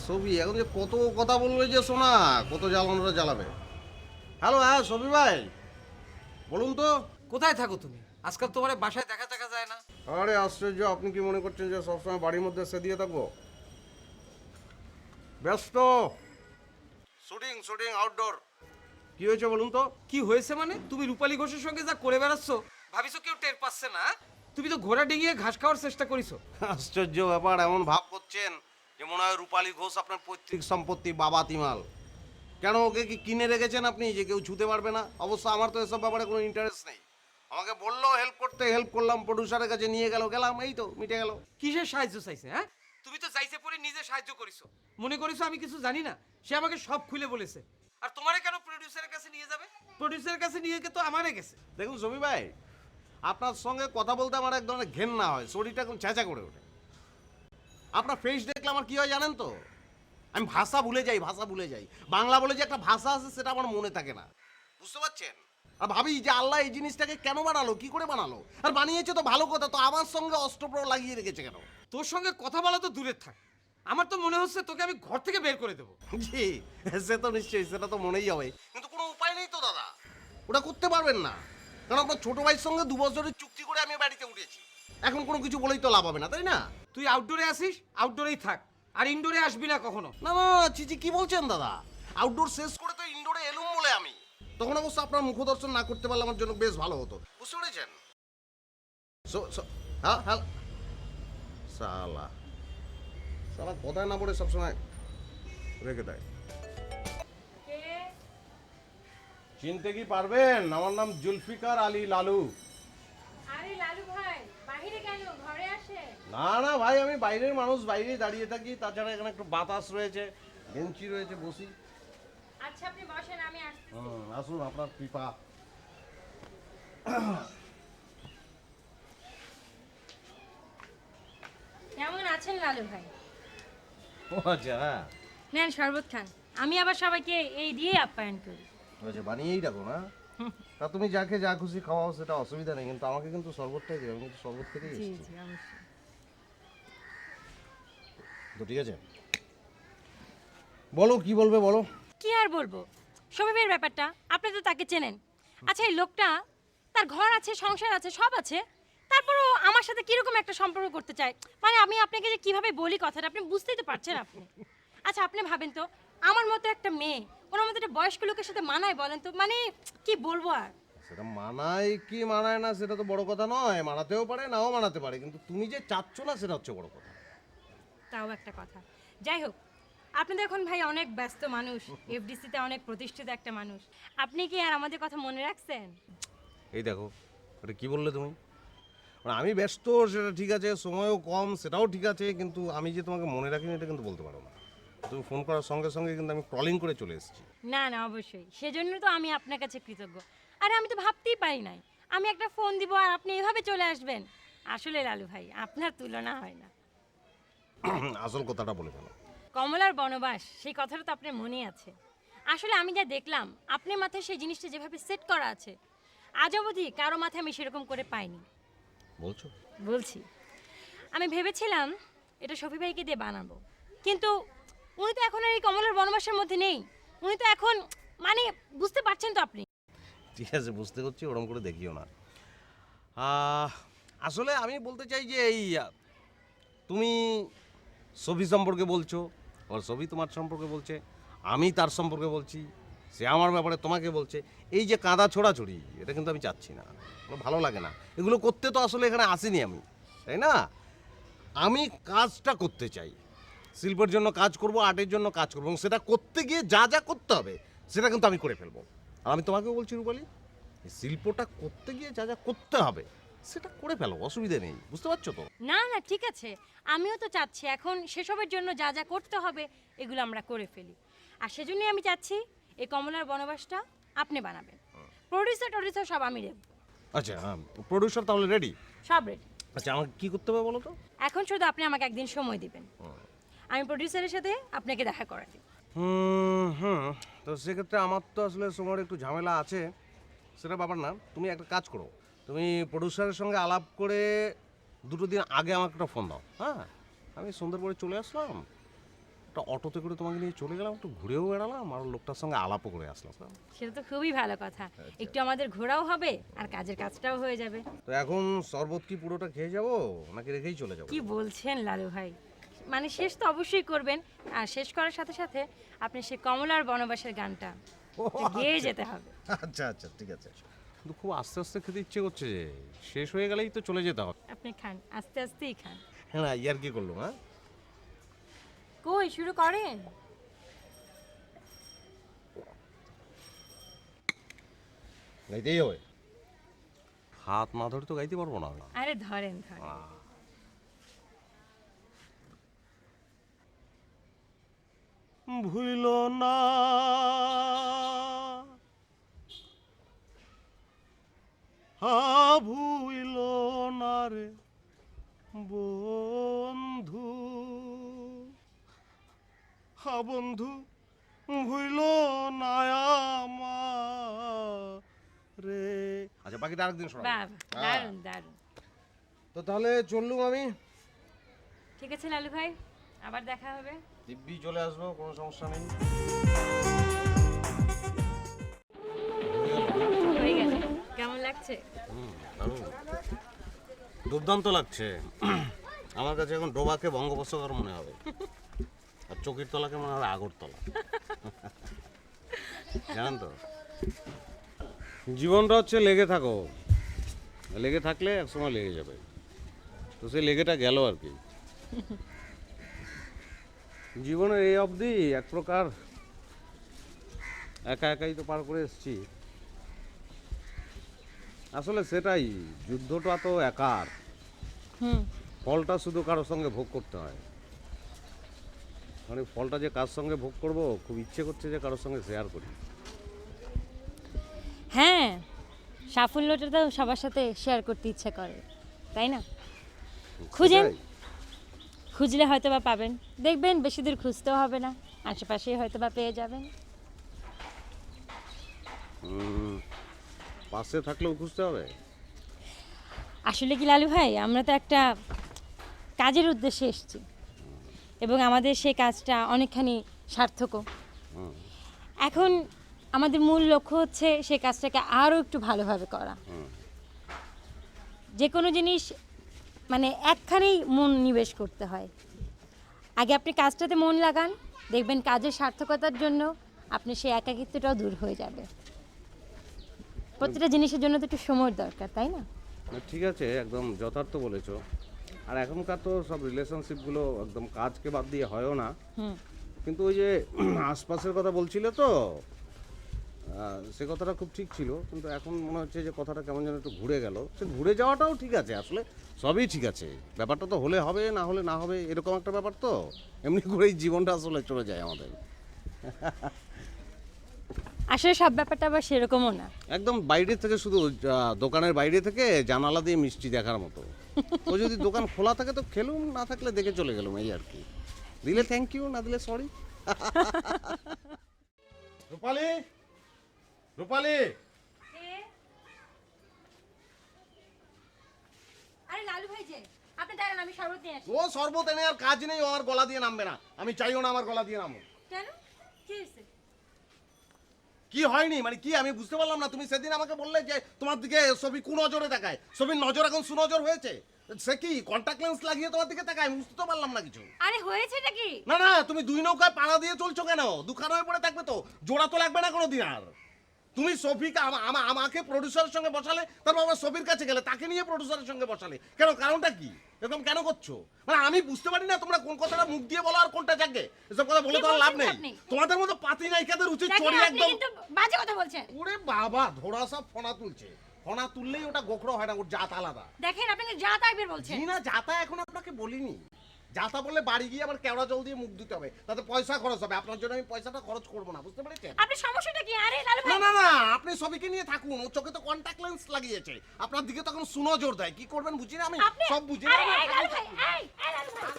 ছবি এখন যে কত কথা বলবে যে শোনা, কত জ্বালানোটা জ্বালাবে। হ্যালো, হ্যাঁ ছবি ভাই বলুন তো। কোথায় থাকো তুমি? আজকাল তোমার বাসায় দেখা দেখা যায় না। আরে আশ্চর্য, আপনি কি মনে করছেন যে সবসময় বাড়ির মধ্যে সে দিয়ে থাকবো? ব্যস্ত, শুটিং শুটিং আউটডোর। কি হয়েছে বলুন তো? কি হয়েছে মানে? তুমি রূপালী ঘোষের সঙ্গে যা করে বেড়াচ্ছ, ভাবিছো কেউ টের পাচ্ছে না? তুমি তো ঘোড়া ডিঙিয়ে ঘাস খাওয়ার চেষ্টা করিছো। আশ্চর্য ব্যাপার, এমন ভাব করছেন যে মনে হয় রূপালী ঘোষ আপনার পৈতৃক সম্পত্তি, বাবা তিমাল। কেন, ওকে কি কিনে রেখেছেন আপনি যে কেউ ছুতে পারবে না? অবশ্য আমার তো এসব ব্যাপারে কোনো ইন্টারেস্ট নেই। আমাকে বললো হেল্প করতে, হেল্প করলাম, প্রডিউসারের কাছে নিয়ে গেলাম, এই তো মিটে গেল। কিসের সাহায্য চাইছে? হ্যাঁ, তুমি তো চাইছে পরে নিজে সাহায্য করিছো। মনে করিছো আমি কিছু জানি না? সে আমাকে সব খুলে বলেছে। আর তোমারে কেন প্রডিউসারের কাছে নিয়ে যাবে? প্রডিউসারের কাছে নিয়ে গিয়ে তো আমারে গেছে। দেখুন জমি ভাই, আপনার সঙ্গে কথা বলতে আমার এক ধরনের ঘেন্না হয়, শরীরটা এখন চেঁচা করে ওঠে। আপনার ফেস দেখলে আমার কি হয় জানেন তো? আমি ভাষা ভুলে যাই। বাংলা বলে যে একটা ভাষা আছে সেটা আমার মনে থাকে না, বুঝতে পারছেন? আর ভাবি যে আল্লাহ এই জিনিসটাকে কেন বানালো, কি করে বানালো? আর বানিয়েছে তো ভালো কথা, তো আমার সঙ্গে অস্ত্রপ্রয়োগ লাগিয়ে রেখেছে কেন? তোর সঙ্গে কথা বলা তো দূরের থাক, আমার তো মনে হচ্ছে তোকে আমি ঘর থেকে বের করে দেবো। জি, সে তো নিশ্চয়ই, সেটা তো মনেই হবে, কিন্তু কোনো উপায় নেই তো দাদা, ওটা করতে পারবেন না। কারণ আপনার ছোট ভাইয়ের সঙ্গে 2 বছরের চুক্তি করে আমি বাড়িতে উঠেছি, এখন কোনো কিছু বলেই তো লাভ হবে না, তাই না? তুই আউটডোরে আসিস, আউটডোরেই থাক, আর ইনডোরে আসবি না কখনো। না না, চিচি কি বলছেন দাদা? আউটডোর শেষ করে তো ইনডোরে এলুম বলে আমি। তখন অবশ্য আপনার মুখদর্শন না করতে পারলে আমার জন্য বেশ ভালো হতো, বুঝতে পেরেছেন? হ্যাঁ হ্যাঁ, সালা সালা কথায় না বলে সবসময় রেখে দেয়। চিনতে কি পারবেন? আমার নাম জুলফিকার আলী লালু। আরে লালু ভাই, বাহিরে কেন? ঘরে আসে। না না ভাই, আমি বাইরের মানুষ, বাইরেই দাঁড়িয়ে থাকি। তাছাড়া এখানে একটু বাতাস রয়েছে, বেঞ্চি রয়েছে, বসি। আচ্ছা আপনি বসেন, আমি আসছি। আসুন, আপনার কৃপা। কেমন আছেন লালু ভাই? ও আচ্ছা, হ্যাঁ নেন শরবত খান। আমি আবার সবাইকে এই দিয়ে আপ্যায়ন করি। আচ্ছা, বানিয়েই রাখো না। তা তুমি যাকে যা খুশি খাওয়াও, সেটা অসুবিধা নেই, কিন্তু আমাকে কিন্তু শরবতটাই দেবে, আমি কিন্তু শরবত থেকেই জি এসেছি। জি অবশ্যই। তো ঠিক আছে, বলো কি বলবে বলো। কি আর বলবো, শোভাবের ব্যাপারটা আপনি তো তাকে চেনেন। আচ্ছা এই লোকটা, তার ঘর আছে, সংসার আছে, সব আছে, তারপরও আমার সাথে কিরকম একটা সম্পর্ক করতে চায়। মানে আমি আপনাকে যে কিভাবে বলি কথাটা, আপনি বুঝতেই তো পারছেন আপনি। আচ্ছা আপনি ভাবেন তো, আমার মতো একটা মেয়ে ওনার মতো একটা বয়স্ক লোকের সাথে মানায় বলেন তো? মানে কি বলবো আর। সেটা মানায় কি মানায় না সেটা তো বড় কথা নয়, মানাতেও পারে নাও মানাতে পারে, কিন্তু তুমি যে চাচ্ছ না সেটা হচ্ছে বড় কথা। তাও একটা কথা। যাই হোক, আপনি তো এখন ভাই অনেক ব্যস্ত মানুষ, এফডিসিতে অনেক প্রতিষ্ঠিত একটা মানুষ। আপনি কি আর আমাদের কথা মনে রাখছেন? এই দেখো, এটা কি বললে তুমি? মানে আমি ব্যস্ত সেটা ঠিক আছে, সময়ও কম সেটাও ঠিক আছে, কিন্তু আমি যে তোমাকে মনে রাখিনি এটা কিন্তু বলতে পারো না। তুমি ফোন করার সঙ্গে সঙ্গে কিন্তু আমি ট্রলিং করে চলে এসেছি। না না, অবশ্যই সেজন্য তো আমি আপনার কাছে কৃতজ্ঞ। আরে আমি তো ভাবতেই পারি নাই আমি একটা ফোন দিব আর আপনি এভাবে চলে আসবেন। আসলে লালু ভাই, আপনার তুলনা হয় না। আসল কথাটা বলে ফেলো। কমলার বনবাস, সেই কথাটা তো আপনার মনেই আছে। আসলে আমি যা দেখলাম আপনার মাথায় সেই জিনিসটা যেভাবে সেট করা আছে, আজ অবধি কারো মাথায় আমি সেরকম করে পাইনি। বলছো? বলছি, আমি ভেবেছিলাম এটা শফি ভাইকে দিয়ে বানাবো, কিন্তু উনি তো এখন আর এই কমলার বনবাসের মধ্যে নেই। উনি তো এখন, মানে বুঝতে পারছেন তো আপনি। ঠিক আছে, বুঝতে করছি, ওরম করে দেখিও না। আসলে আমি বলতে চাই যে এই তুমি ছবি সম্পর্কে বলছো, আর ছবি তোমার সম্পর্কে বলছে, আমি তার সম্পর্কে বলছি, সে আমার ব্যাপারে তোমাকে বলছে। এই যে কাদা ছোড়াছড়ি, এটা কিন্তু আমি চাচ্ছি না, আমার ভালো লাগে না। এগুলো করতে তো আসলে এখানে আসিনি আমি, তাই না? আমি কাজটা করতে চাই, শিল্পের জন্য কাজ করব, আর্টের জন্য কাজ করবো, এবং সেটা করতে গিয়ে যা যা করতে হবে সেটা কিন্তু আমি করে ফেলবো। আর আমি তোমাকেও বলছি রূপালী, এই শিল্পটা করতে গিয়ে যা যা করতে হবে সেটা করে ফেলো, অসুবিধা নেই, বুঝতে পারছো তো? না না ঠিক আছে, আমিও তো চাচ্ছি এখন সেসবের জন্য যা যা করতে হবে এগুলো আমরা করে ফেলি। আর সেজন্যই আমি চাচ্ছি এই কমলার বনবাসটা আপনি বানাবেন, প্রডিউসার টডিউসার সব আমি দেব। আচ্ছা, হ্যাঁ, প্রডিউসার তাহলে রেডি? সব রেডি। আচ্ছা, আমাকে কি করতে হবে বলো তো? এখন শুধু আপনি আমাকে একদিন সময় দিবেন, আমি প্রডিউসারের সাথে আপনাকে দেখা করা দিব। হুম, তো সেক্ষেত্রে আমার তো আসলে সময়ের একটু ঝামেলা আছে, সেটা ব্যাপার না। তুমি একটা কাজ করো, তুমি প্রডিউসারের সঙ্গে আলাপ করে 2 দিন আগে আমাকে একটা ফোন দাও, হ্যাঁ? আমি সন্ধ্যার পরে চলে আসলাম, একটা অটোতে করে তোমাকে নিয়ে চলে গেলাম, একটু ঘুরেও বেড়ালাম আর লোকটার সঙ্গে আলাপও করে আসলাম। সেটা তো খুবই ভালো কথা, একটু আমাদের ঘোরাও হবে আর কাজের কাজটাও হয়ে যাবে। তো এখন শরবত কি পুরোটা খেয়ে যাবো নাকি রেখেই চলে যাবো? কি বলছেন লালু ভাই, মানে শেষ তো অবশ্যই করবেন, আর শেষ করার সাথে সাথে আপনি সে কমলার বনবাসের গানটা গেয়ে যেতে হবে। আচ্ছা আচ্ছা ঠিক আছে, কিন্তু খুব আস্তে আস্তে খেতে ইচ্ছে করছে যে, শেষ হয়ে গেলেই তো চলে যেতে হবে। আপনি খান, আস্তে আস্তেই খান। হ্যাঁ না, ইয়ার কি করলো? হ্যাঁ কই শুরু করেন। গাইতেই হবে, হাত না ধরে তো গাইতে পারবো না। আরে ধরেন ধরেন। ভুইল না ভুইল না রে বন্ধু, বন্ধু ভুইল না রে। আচ্ছা বাকিটা আরেকদিন শোনাবো। বাবা দারুণ দারুণ। তো তাহলে চললুম আমি। ঠিক আছে লালু ভাই, আবার দেখা হবে। দিব্যি চলে আসবো, কোনো সমস্যা নেই। হয়ে গেছে, কেমন লাগছে? দুর্দান্ত লাগছে। আমার কাছে এখন ডোবাকে বঙ্গোপসাগর মনে হবে, আর চকির তলাকে মনে হবে আগরতলা। জানেন তো, জীবনটা হচ্ছে লেগে থাকো, লেগে থাকলে একসময় লেগে যাবে। তো সেই লেগেটা গেল আর কি। জীবনের এই অবধি এক প্রকার একা একাই তো পার করে এসেছি। আসলে সেটাই, যুদ্ধটা তো একার, ফলটা শুধু কারোর সঙ্গে ভোগ করতে হয়। মানে ফলটা যে কার সঙ্গে ভোগ করব, খুব ইচ্ছে করছে যে কারোর সঙ্গে শেয়ার করি। হ্যাঁ, সাফল্যটা তো সবার সাথে শেয়ার করতে ইচ্ছা করে, তাই না? খুঁজেন, সেটাই। খুঁজলে হয়তো বা পাবেন, দেখবেন বেশি দূর খুঁজতেও হবে না, আশেপাশেই হয়তো বা পেয়ে যাবেন। পাশে থাকলেও খুঁজতে হবে। আসলে কি লালু ভাই, আমরা তো একটা কাজের উদ্দেশ্যে এসেছি এবং আমাদের সেই কাজটা অনেকখানি সার্থকও। এখন আমাদের মূল লক্ষ্য হচ্ছে সেই কাজটাকে আরও একটু ভালোভাবে করা। যে কোনো জিনিস মানে একখানেই মন নিবেশ করতে হয়। আগে আপনি কাজটাতে মন লাগান, দেখবেন কাজের সার্থকতার জন্য আপনি সেই একাকিত্বটাও দূর হয়ে যাবে। প্রতিটা জিনিসের জন্য তো একটু সময় দরকার, তাই না? না, ঠিক আছে, একদম যথার্থ বলেছো। আর এখনকার তো সব রিলেশনশিপগুলো একদম কাজকে বাদ দিয়ে হয়ও না। কিন্তু ওই যে আশপাশের কথা বলছিলে তো, সে কথাটা খুব ঠিক ছিল, কিন্তু এখন মনে হচ্ছে যে কথাটা কেমন যেন একটু ঘুরে গেল। সে ঘুরে যাওয়াটাও ঠিক আছে, আসলে সবই ঠিক আছে। ব্যাপারটা তো হলে হবে, না হলে না হবে, এরকম একটা ব্যাপার তো। এমনি করেই জীবনটা আসলে চলে যায় আমাদের। আসলে সব ব্যাপারটা আবার সেরকমও না। একদম বাইরে থেকে, শুধু দোকানের বাইরে থেকে জানালা দিয়ে মিষ্টি দেখার মতো। ও যদি দোকান খোলা থাকে তো খেলুম, না থাকলে দেখে চলে গেলুম, এই আর কি। দিলে থ্যাংক ইউ, না দিলে সরি। রূপালি, রূপালি, আরে লালু ভাই যে, আপনি দাঁড়ান, আমি শরবত নিয়ে আসি। ও শরবত এনে আর কাজ নেই, ও আমার গলা দিয়ে নামবে না। আমি চাইও না আমার গলা দিয়ে নামো। কেন, কি হয়েছে? কি হয়নি মানে কি, আমি বুঝতে পারলাম না। তুমি সেদিন আমাকে বললে যে তোমার দিকে ছবি কুনজরে দেখায়, ছবির নজর এখন সুনজর হয়েছে। সে কি কন্টাক্ট লেন্স লাগিয়ে তোমার দিকে তাকায়? আমি বুঝতে তো পারলাম না কিছু। আরে হয়েছেটা কি? না না, তুমি দুই নৌকায় পাড়া দিয়ে চলছো কেন? দুখানা হয়ে পড়ে থাকবে তো, জোড়া তো লাগবে না কোনোদিন আর। তুমি সফিকে আমাকে প্রডিউসারের সঙ্গে বসালে, তারপর আমার সফির কাছে গেলে তাকে নিয়ে প্রডিউসারের সঙ্গে বসালে কেন? কারণটা কি? এরকম কেন করছো? মানে আমি বুঝতে পারি না তোমরা কোন কথাটা মুখ দিয়ে বলো আর কোনটা জাগে। এসব কথা বলে তো আর লাভ নেই। তোমাদের মতো পাতি নায়িকাদের উচিত চড়ি একদম। কিন্তু বাজে কথা বলছেন। ওরে বাবা, ধরা সব ফোনা তুলছে। ফোনা তুললেই ওটা গোখরো হয় না, ওর জাত আলাদা। দেখেন আপনি যা তাইবের বলছেন। জি না, জাতা এখন আপনাকে বলিনি। জাতা বললে বাড়ি গিয়ে আবার কেওড়া জল দিয়ে মুখ দিতে হবে, তাতে পয়সা খরচ হবে। আপনার জন্য আমি পয়সাটা খরচ করবো না, বুঝতে পেরেছেন? আপনি সমস্যাটা কি? আরে লালু না ভাই, না না, আপনি সবিকে নিয়ে থাকুন। ও চোখে তো কন্টাক্ট লেন্স লাগিয়েছে, আপনার দিকে তখন সুনজর দেয়। কি করবেন বুঝি না আমি, আপনি সব বুঝি আরে না। এই লালু ভাই, এই লালু ভাই।